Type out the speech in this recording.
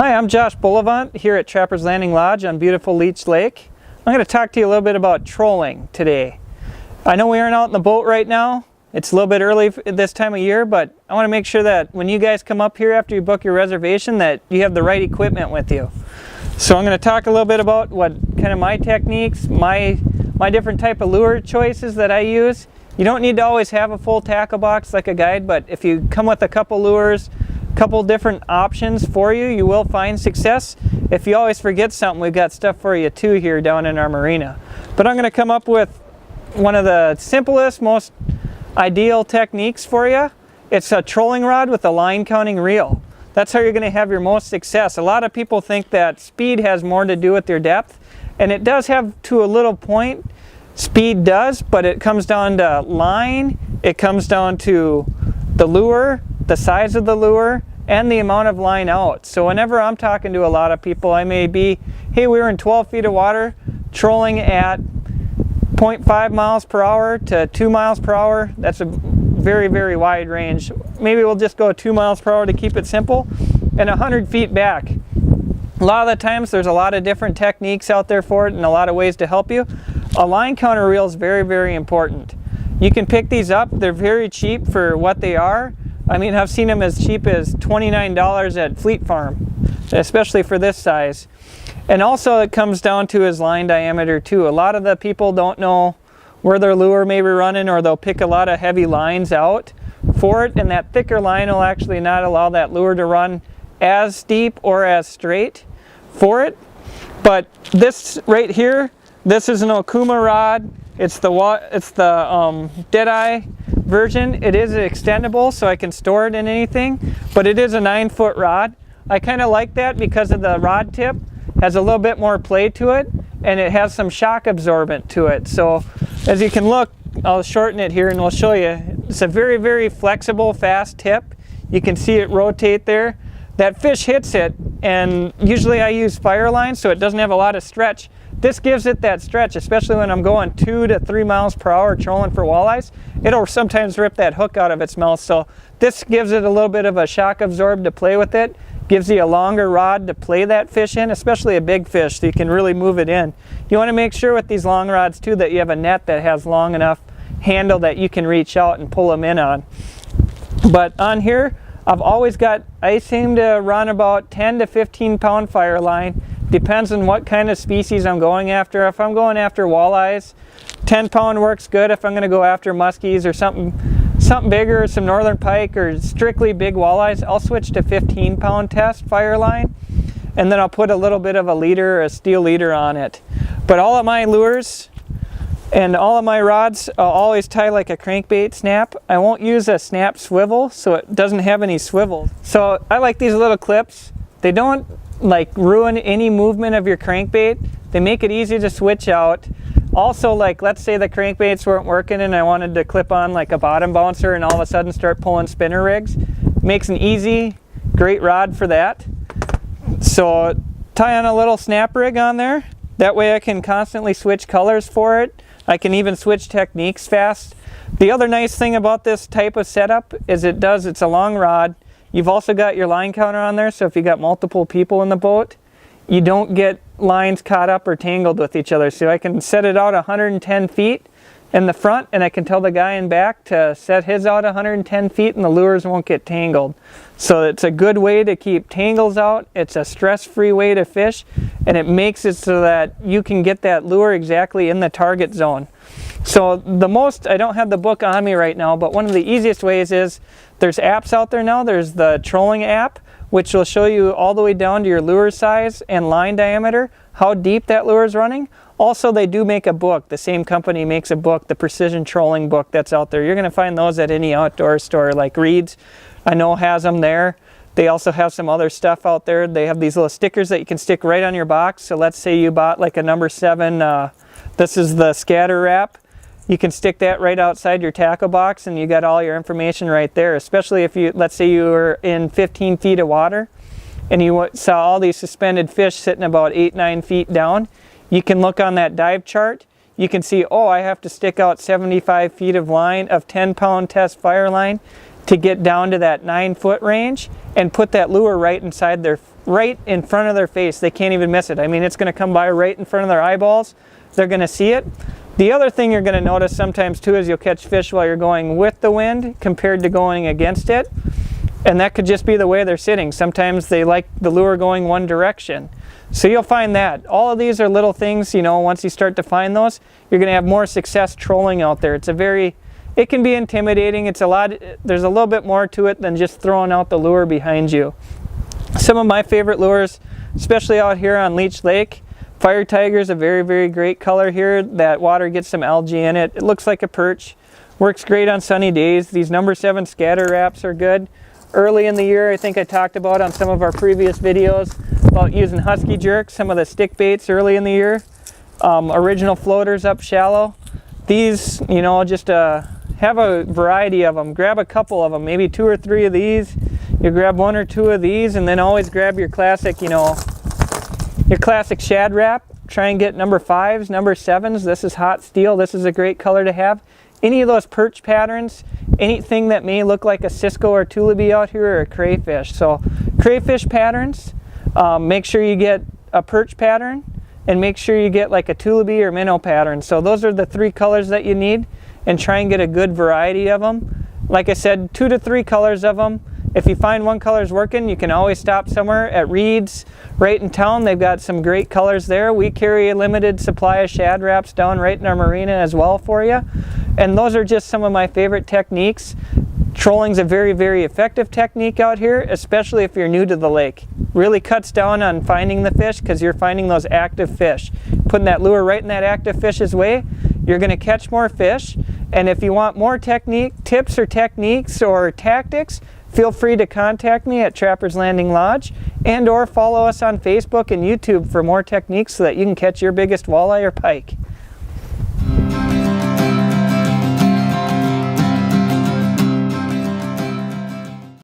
Hi, I'm Josh Bullivant here at Trapper's Landing Lodge on beautiful Leech Lake. I'm going to talk to you a little bit about trolling today. I know we aren't out in the boat right now. It's a little bit early this time of year, but I want to make sure that when you guys come up here after you book your reservation that you have the right equipment with you. So I'm going to talk a little bit about what kind of my techniques, my different type of lure choices that I use. You don't need to always have a full tackle box like a guide, but if you come with a couple lures, couple different options for you, you will find success. If you always forget something, we've got stuff for you too here down in our marina. But I'm going to come up with one of the simplest, most ideal techniques for you. It's a trolling rod with a line counting reel. That's how you're going to have your most success. A lot of people think that speed has more to do with your depth, and it does have to a little point. Speed does, but it comes down to line, it comes down to the lure, the size of the lure, and the amount of line out. So whenever I'm talking to a lot of people, I may be, hey, we were in 12 feet of water, trolling at 0.5 miles per hour to 2 miles per hour. That's a very, very wide range. Maybe we'll just go 2 miles per hour to keep it simple, and 100 feet back. A lot of the times there's a lot of different techniques out there for it and a lot of ways to help you. A line counter reel is very, very important. You can pick these up. They're very cheap for what they are. I mean, I've seen them as cheap as $29 at Fleet Farm, especially for this size. And also it comes down to his line diameter too. A lot of the people don't know where their lure may be running, or they'll pick a lot of heavy lines out for it, and that thicker line will actually not allow that lure to run as steep or as straight for it. But this right here, this is an Okuma rod. It's the Deadeye version. It is extendable, so I can store it in anything, but it is a 9-foot rod. I kind of like that because of the rod tip. Has a little bit more play to it, and it has some shock absorbent to it. So as you can look, I'll shorten it here and we'll show you. It's a very, very flexible, fast tip. You can see it rotate there. That fish hits it, and usually I use fire line so it doesn't have a lot of stretch. This gives it that stretch, especially when I'm going 2 to 3 miles per hour trolling for walleyes. It'll sometimes rip that hook out of its mouth, so this gives it a little bit of a shock absorb to play with it. Gives you a longer rod to play that fish in, especially a big fish, so you can really move it in. You want to make sure with these long rods too that you have a net that has long enough handle that you can reach out and pull them in on. But on here, I seem to run about 10 to 15 pound fire line. Depends on what kind of species I'm going after. If I'm going after walleyes, 10 pound works good. If I'm going to go after muskies or something bigger, some northern pike or strictly big walleyes, I'll switch to 15 pound test fire line, and then I'll put a little bit of a leader, a steel leader on it. But all of my lures and all of my rods, I'll always tie like a crankbait snap. I won't use a snap swivel, so it doesn't have any swivel. So I like these little clips. They don't like ruin any movement of your crankbait. They make it easy to switch out. Also, like, let's say the crankbaits weren't working and I wanted to clip on like a bottom bouncer and all of a sudden start pulling spinner rigs. Makes an easy, great rod for that. So tie on a little snap rig on there. That way I can constantly switch colors for it. I can even switch techniques fast. The other nice thing about this type of setup is it's a long rod. You've also got your line counter on there, so if you got multiple people in the boat, you don't get lines caught up or tangled with each other. So I can set it out 110 feet in the front, and I can tell the guy in back to set his out 110 feet and the lures won't get tangled. So it's a good way to keep tangles out. It's a stress-free way to fish, and it makes it so that you can get that lure exactly in the target zone. So I don't have the book on me right now, but one of the easiest ways is there's apps out there now. There's the trolling app, which will show you all the way down to your lure size and line diameter, how deep that lure is running. Also, they do make a book. The same company makes a book, the Precision Trolling book that's out there. You're going to find those at any outdoor store, like Reed's, I know has them there. They also have some other stuff out there. They have these little stickers that you can stick right on your box. So let's say you bought like a number 7, this is the scatter wrap. You can stick that right outside your tackle box and you got all your information right there, especially if let's say you were in 15 feet of water and you saw all these suspended fish sitting about 8-9 feet down. You can look on that dive chart. You can see, oh, I have to stick out 75 feet of line of 10 pound test fire line, to get down to that 9-foot range and put that lure right in front of their face. They can't even miss it. I mean, it's going to come by right in front of their eyeballs. They're going to see it. The other thing you're going to notice sometimes too is you'll catch fish while you're going with the wind compared to going against it. And that could just be the way they're sitting. Sometimes they like the lure going one direction. So you'll find that. All of these are little things, you know, once you start to find those, you're going to have more success trolling out there. It can be intimidating. There's a little bit more to it than just throwing out the lure behind you. Some of my favorite lures, especially out here on Leech Lake, Fire Tiger is a very, very great color here. That water gets some algae in it. It looks like a perch. Works great on sunny days. These number 7 scatter wraps are good. Early in the year, I think I talked about on some of our previous videos about using husky jerks, some of the stick baits early in the year. Original floaters up shallow. These, you know, just have a variety of them. Grab a couple of them, maybe 2 or 3 of these. You grab 1 or 2 of these, and then always grab your classic, you know, your classic shad wrap. Try and get number 5s, number 7s. This is hot steel. This is a great color to have. Any of those perch patterns, anything that may look like a Cisco or Tulipy out here, or a crayfish. So crayfish patterns, make sure you get a perch pattern, and make sure you get like a Tulipy or minnow pattern. So those are the 3 colors that you need, and try and get a good variety of them. Like I said, 2 to 3 colors of them. If you find one color's working, you can always stop somewhere at Reed's right in town. They've got some great colors there. We carry a limited supply of shad wraps down right in our marina as well for you. And those are just some of my favorite techniques. Trolling's a very, very effective technique out here, especially if you're new to the lake. Really cuts down on finding the fish because you're finding those active fish. Putting that lure right in that active fish's way, you're going to catch more fish. And if you want more tips or techniques or tactics, feel free to contact me at Trappers Landing Lodge, and or follow us on Facebook and YouTube for more techniques so that you can catch your biggest walleye or pike.